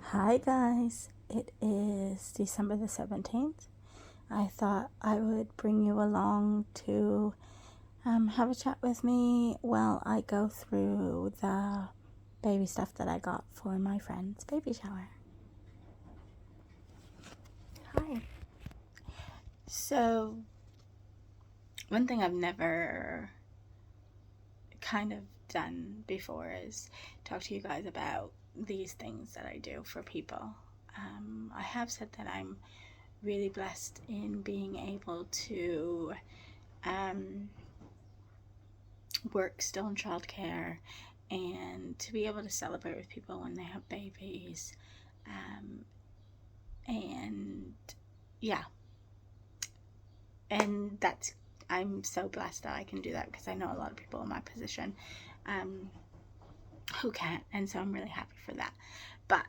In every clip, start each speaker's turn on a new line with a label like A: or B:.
A: Hi guys, it is December the 17th. I thought I would bring you along to have a chat with me while I go through the baby stuff that I got for my friend's baby shower. Hi. So, one thing I've never kind of done before is talk to you guys about these things that I do for people. I have said that I'm really blessed in being able to work still in childcare and to be able to celebrate with people when they have babies. And yeah, and I'm so blessed that I can do that because I know a lot of people in my position who can't, and so I'm really happy for that. But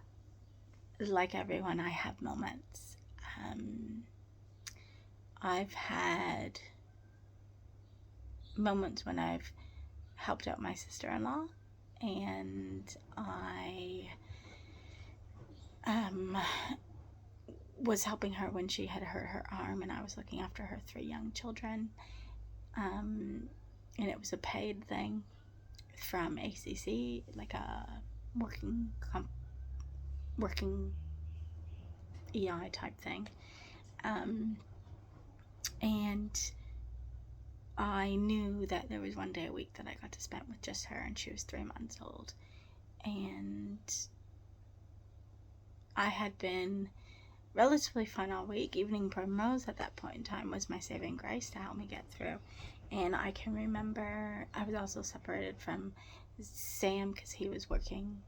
A: like everyone, I have moments. I've had moments when I've helped out my sister-in-law, and I was helping her when she had hurt her arm, and I was looking after her 3 young children. And it was a paid thing from ACC, like a working EI type thing. And I knew that there was one day a week that I got to spend with just her, and she was 3 months old. And I had been relatively fun all week. Evening primrose at that point in time was my saving grace to help me get through. And I can remember I was also separated from Sam because he was working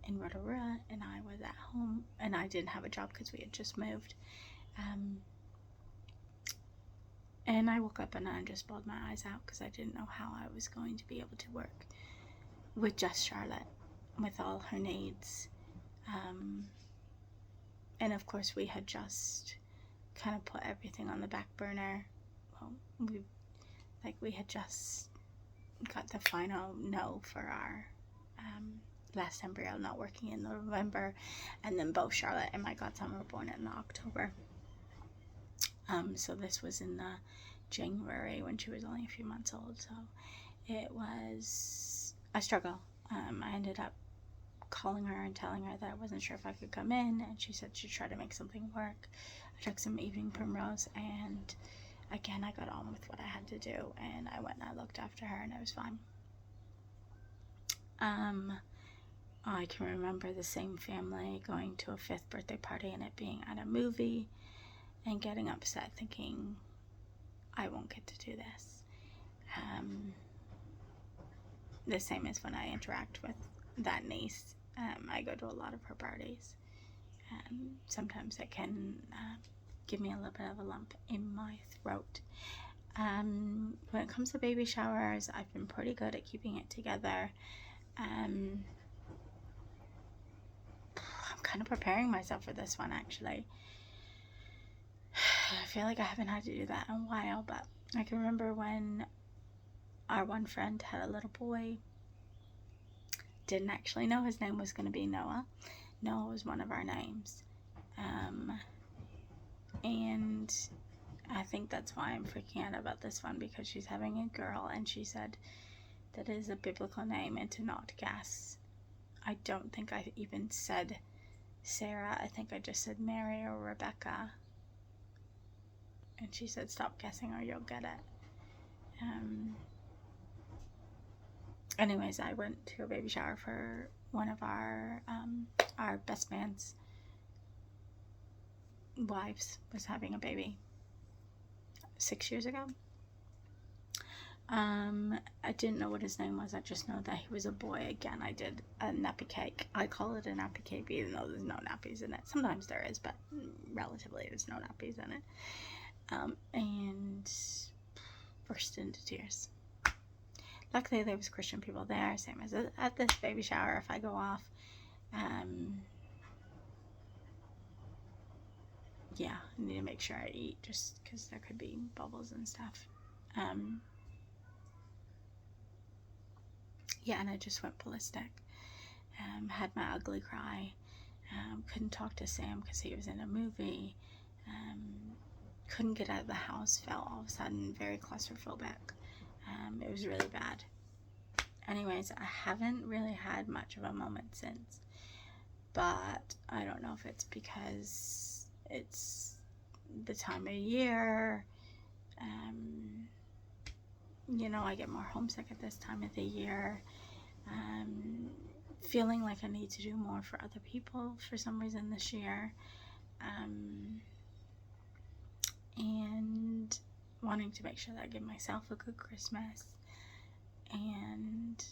A: in Rotorua and I was at home, and I didn't have a job because we had just moved. And I woke up and I just bawled my eyes out because I didn't know how I was going to be able to work with just Charlotte, with all her needs. And of course we had just kind of put everything on the back burner. Well, we had just got the final no for our last embryo not working in November, and then both Charlotte and my godson were born in October. So this was in the January when she was only a few months old. So it was a struggle. I ended up calling her and telling her that I wasn't sure if I could come in, and she said she'd try to make something work. I took some evening primrose, and again I got on with what I had to do, and I went and I looked after her, and it was fine. I can remember the same family going to a 5th birthday party and it being at a movie and getting upset thinking I won't get to do this. The same as when I interact with that niece. I go to a lot of her parties. Sometimes it can give me a little bit of a lump in my throat. When it comes to baby showers, I've been pretty good at keeping it together. I'm kind of preparing myself for this one, actually. I feel like I haven't had to do that in a while, but I can remember when our one friend had a little boy. Didn't actually know his name was going to be Noah. Noah was one of our names. And I think that's why I'm freaking out about this one, because she's having a girl, and she said that is a biblical name and to not guess. I don't think I even said Sarah. I think I just said Mary or Rebecca. And she said, stop guessing or you'll get it. Anyways, I went to a baby shower for one of our best man's wives was having a baby 6 years ago. I didn't know what his name was. I just know that he was a boy. Again, I did a nappy cake. I call it a nappy cake even though there's no nappies in it. Sometimes there is, but relatively there's no nappies in it. And burst into tears. Luckily there was Christian people there, same as at this baby shower. If I go off, yeah, I need to make sure I eat just because there could be bubbles and stuff. Yeah, and I just went ballistic. Had my ugly cry, Couldn't talk to Sam because he was in a movie. Couldn't get out of the house, felt all of a sudden very claustrophobic. It was really bad. Anyways, I haven't really had much of a moment since, but I don't know if it's because it's the time of year. You know, I get more homesick at this time of the year. Feeling like I need to do more for other people for some reason this year. And wanting to make sure that I give myself a good Christmas. And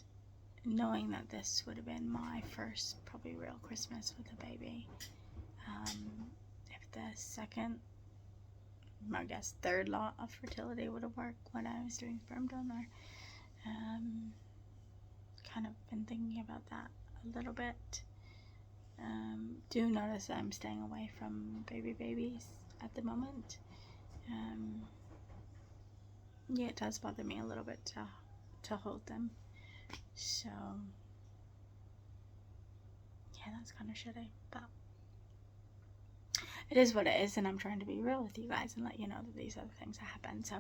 A: knowing that this would have been my first probably real Christmas with a baby. If the second, I guess third law of fertility would have worked when I was doing sperm donor. Kind of been thinking about that a little bit. Do notice that I'm staying away from babies at the moment. Yeah, it does bother me a little bit to hold them. So yeah, that's kind of shitty, but it is what it is, and I'm trying to be real with you guys and let you know that these are the things that happen. So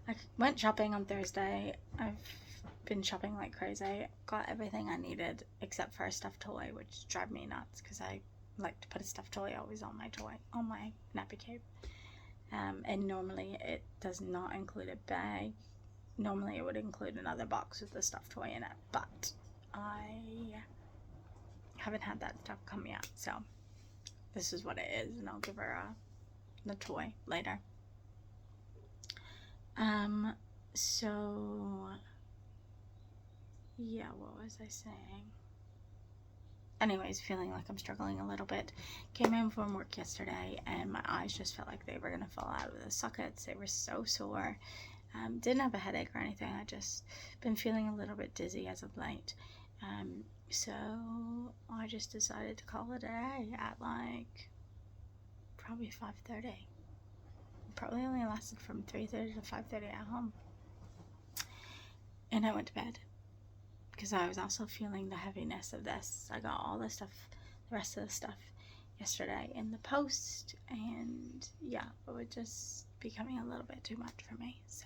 A: I went shopping on Thursday. I've been shopping like crazy. Got everything I needed except for a stuffed toy, which drives me nuts because I like to put a stuffed toy always on my nappy cape. And normally it does not include a bag. Normally it would include another box with the stuffed toy in it, but I haven't had that stuff come yet, so this is what it is, and I'll give her the toy later. So yeah, what was I saying? Anyways, feeling like I'm struggling a little bit. Came in from work yesterday and my eyes just felt like they were gonna fall out of the sockets. They were so sore. Didn't have a headache or anything. I just been feeling a little bit dizzy as of late. So I just decided to call it a day at like probably 5:30. Probably only lasted from 3:30 to 5:30 at home. And I went to bed because I was also feeling the heaviness of this. I got all the rest of the stuff yesterday in the post, and yeah, it was just becoming a little bit too much for me. So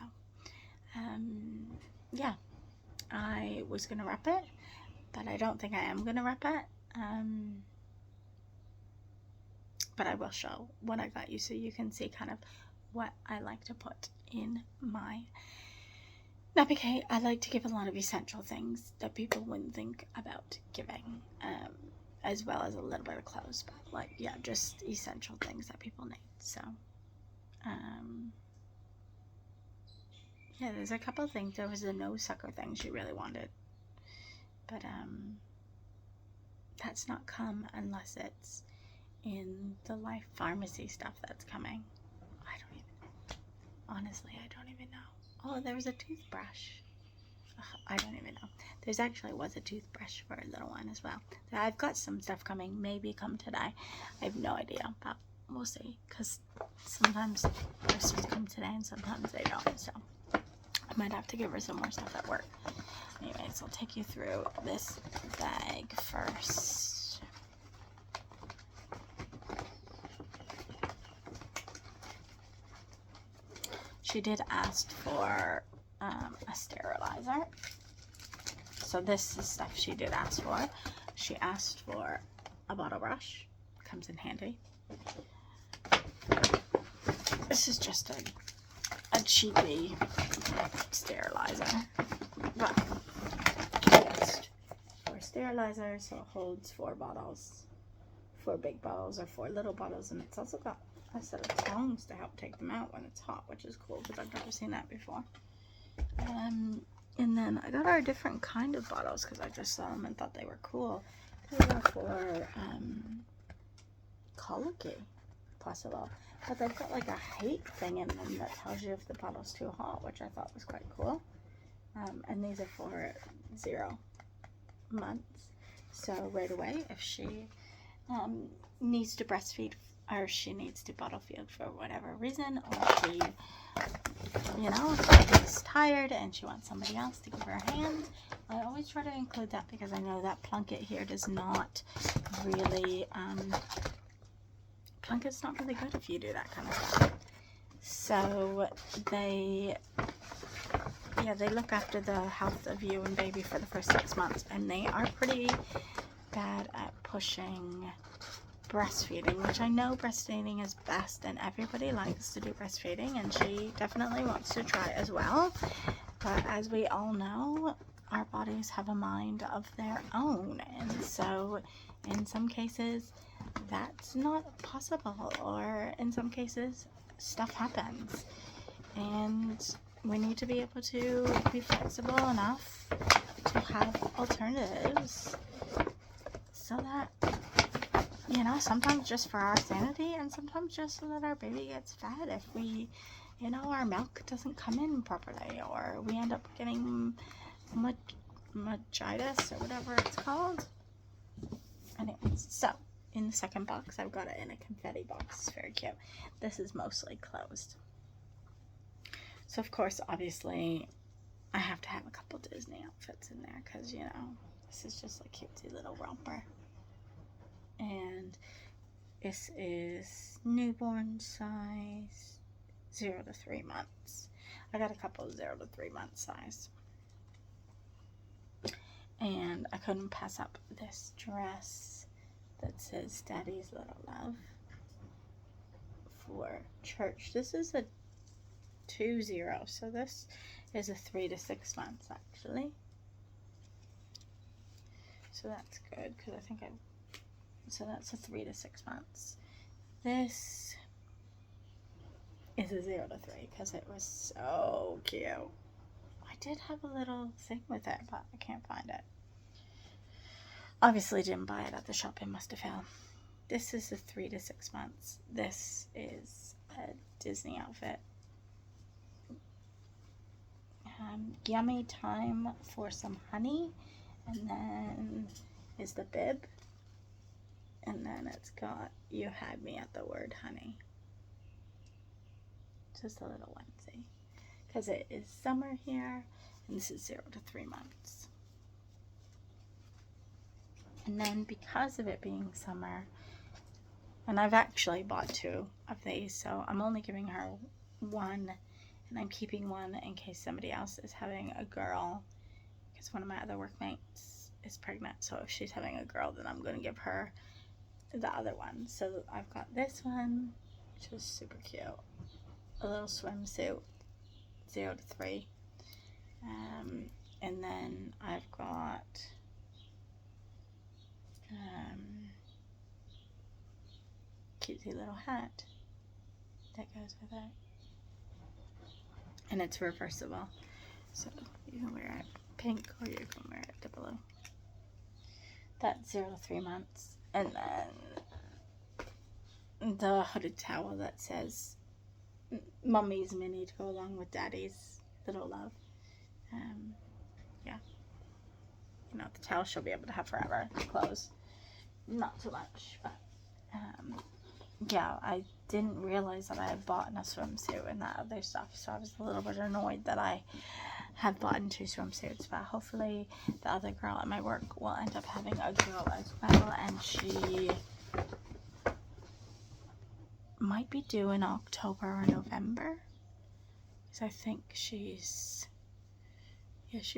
A: yeah, I was gonna wrap it, but I don't think I am gonna wrap it. But I will show what I got you so you can see kind of what I like to put in my nappy cake. I like to give a lot of essential things that people wouldn't think about giving, as well as a little bit of clothes, but like, yeah, just essential things that people need. So yeah, there's a couple of things. There was a no sucker thing she really wanted, but that's not come unless it's in the Life Pharmacy stuff that's coming. I don't even know. Honestly, I don't even know. Oh, there was a toothbrush. I don't even know. There's actually was a toothbrush for a little one as well. So I've got some stuff coming, maybe come today. I have no idea, but we'll see, because sometimes those stuff come today and sometimes they don't. So I might have to give her some more stuff at work. Anyways, I'll take you through this bag first. She did ask for a sterilizer. So this is stuff she did ask for. She asked for a bottle brush. Comes in handy. This is just a cheapy sterilizer. But she asked for a sterilizer, so it holds 4 bottles. 4 big bottles or 4 little bottles, and it's also got a set of tongs to help take them out when it's hot, which is cool because I've never seen that before. And then I got her a different kind of bottles because I just saw them and thought they were cool. They were for colicky, possible. But they've got like a height thing in them that tells you if the bottle's too hot, which I thought was quite cool. And these are for 0 months. So right away, if she needs to breastfeed or she needs to bottle feed for whatever reason, or she, she's tired and she wants somebody else to give her a hand. I always try to include that because I know that Plunkett here does not really, Plunkett's not really good if you do that kind of stuff. So they look after the health of you and baby for the first 6 months, and they are pretty bad at pushing breastfeeding, which I know breastfeeding is best and everybody likes to do breastfeeding, and she definitely wants to try as well. But as we all know, our bodies have a mind of their own, and so in some cases that's not possible, or in some cases stuff happens, and we need to be able to be flexible enough to have alternatives, so that, sometimes just for our sanity, and sometimes just so that our baby gets fed if we, our milk doesn't come in properly, or we end up getting meningitis or whatever it's called. Anyways, so in the second box, I've got it in a confetti box. It's very cute. This is mostly closed. So of course, obviously, I have to have a couple Disney outfits in there because, this is just a cutesy little romper. And this is newborn size, 0 to 3 months. I got a couple of 0 to 3 month size. And I couldn't pass up this dress that says Daddy's Little Love for church. This is a 2-0, so this is a 3 to 6 months actually. So that's good because I think so that's a 3 to 6 months. This is a 0 to 3 because it was so cute. I did have a little thing with it, but I can't find it. Obviously didn't buy it at the shop, it must have fell. This is a 3 to 6 months. This is a Disney outfit. Yummy time for some honey, and then is the bib, and then it's got you had me at the word honey. Just a little onesie because it is summer here, and this is 0 to 3 months. And then because of it being summer, and I've actually bought 2 of these, so I'm only giving her 1, and I'm keeping 1 in case somebody else is having a girl, because one of my other workmates is pregnant, so if she's having a girl, then I'm going to give her the other one. So I've got this one, which is super cute, a little swimsuit, 0 to 3, and then I've got cutesy little hat that goes with it, and it's reversible, so you can wear it pink or you can wear it the blue. That's 0 to 3 months. And then the hooded towel that says Mummy's Mini to go along with Daddy's Little Love. Yeah, the towel she'll be able to have forever. Clothes, not so much, but yeah, I didn't realize that I had bought a swimsuit and that other stuff, so I was a little bit annoyed that I had bought 2 swimsuits, but hopefully the other girl at my work will end up having a girl as well, and she might be due in October or November, because I think she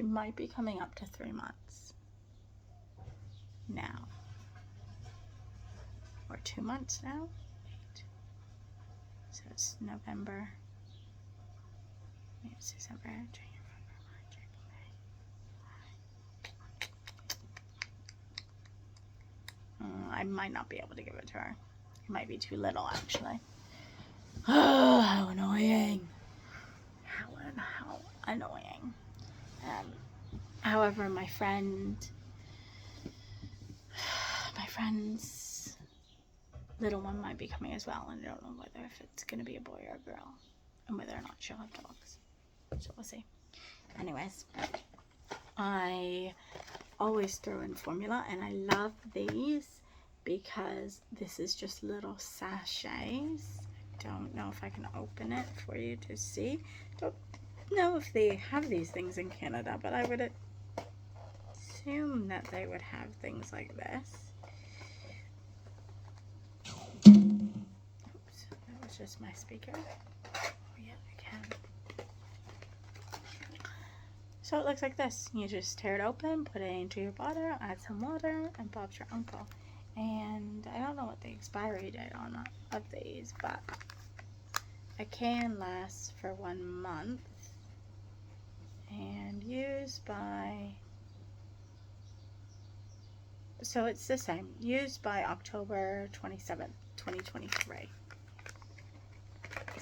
A: might be coming up to 3 months now, or 2 months now. So it's November, maybe it's December, January, February, March, April, May. I might not be able to give it to her. It might be too little, actually. Oh, how annoying. How annoying. However, my friend's little one might be coming as well, and I don't know whether if it's going to be a boy or a girl, and whether or not she'll have dogs. So we'll see. Anyways, I always throw in formula, and I love these because this is just little sachets. I don't know if I can open it for you to see. Don't know if they have these things in Canada, but I would assume that they would have things like this. Oops, that was just my speaker. Oh yeah, I can. So it looks like this. You just tear it open, put it into your bottle, add some water, and Bob's your uncle. And I don't know what the expiry date on of these, but a can lasts for 1 month and used by, so it's the same, used by October 27th, 2023.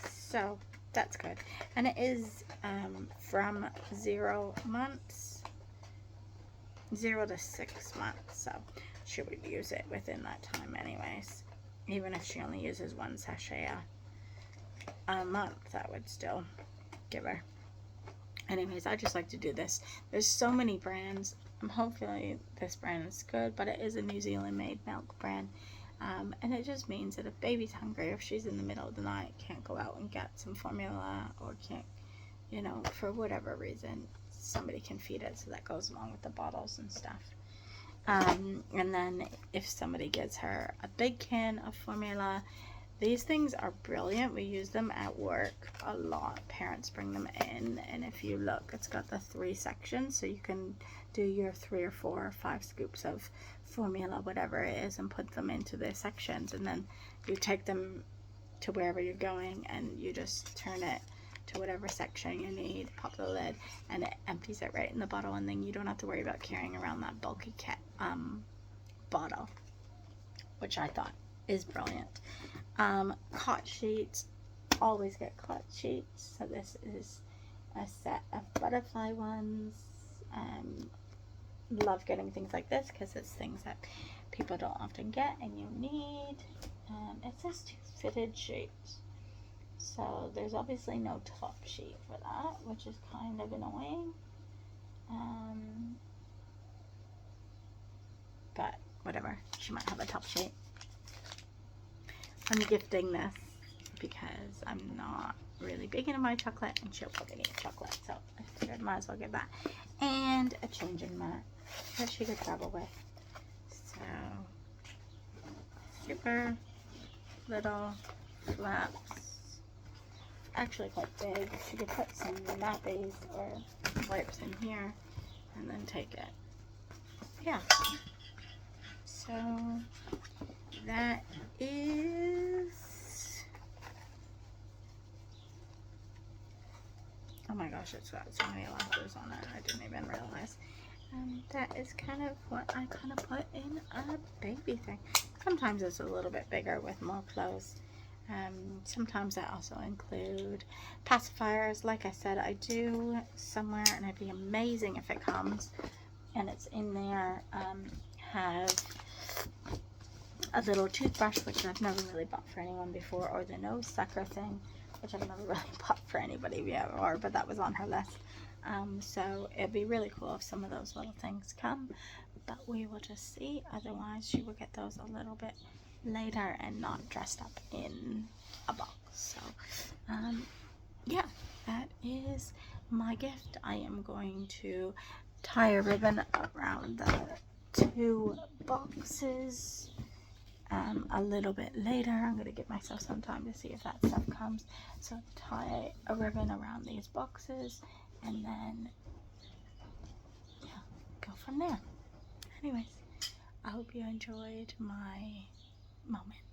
A: So that's good. And it is from 0 months, 0 to 6 months. So she would use it within that time anyways. Even if she only uses 1 sachet a month, that would still give her. Anyways, I just like to do this. There's so many brands. Hopefully this brand is good, but it is a New Zealand made milk brand. And it just means that if baby's hungry, if she's in the middle of the night, can't go out and get some formula, or can't, you know, for whatever reason, somebody can feed it, so that goes along with the bottles and stuff. And then if somebody gives her a big can of formula, these things are brilliant. We use them at work a lot. Parents bring them in, and if you look, it's got the 3 sections, so you can do your 3 or 4 or 5 scoops of formula, whatever it is, and put them into the sections, and then you take them to wherever you're going, and you just turn it to whatever section you need, pop the lid, and it empties it right in the bottle, and then you don't have to worry about carrying around that bulky bottle, which I thought is brilliant. Cot sheets, always get cot sheets. So this is a set of butterfly ones. Love getting things like this because it's things that people don't often get and you need. It says 2 fitted sheets, so there's obviously no top sheet for that, which is kind of annoying. But whatever, she might have a top sheet. I'm gifting this because I'm not really big into my chocolate, and she'll probably need chocolate, so I figured I might as well give that. And a changing mat that she could travel with. So super little flaps, actually quite big. She could put some nappies or wipes in here and then take it. Yeah, so that is, oh my gosh, it's got so many letters on it, I didn't even realize. That is kind of what I kind of put in a baby thing. Sometimes it's a little bit bigger with more clothes. Sometimes I also include pacifiers. Like I said, I do somewhere, and it'd be amazing if it comes and it's in there. Have a little toothbrush, which I've never really bought for anyone before, or the nose sucker thing, which I've never really bought for anybody before, but that was on her list. So it'd be really cool if some of those little things come, but we will just see. Otherwise, she will get those a little bit later and not dressed up in a box. So yeah, that is my gift. I am going to tie a ribbon around the 2 boxes a little bit later. I'm going to give myself some time to see if that stuff comes. So tie a ribbon around these boxes, and then yeah, go from there. Anyways, I hope you enjoyed my moment.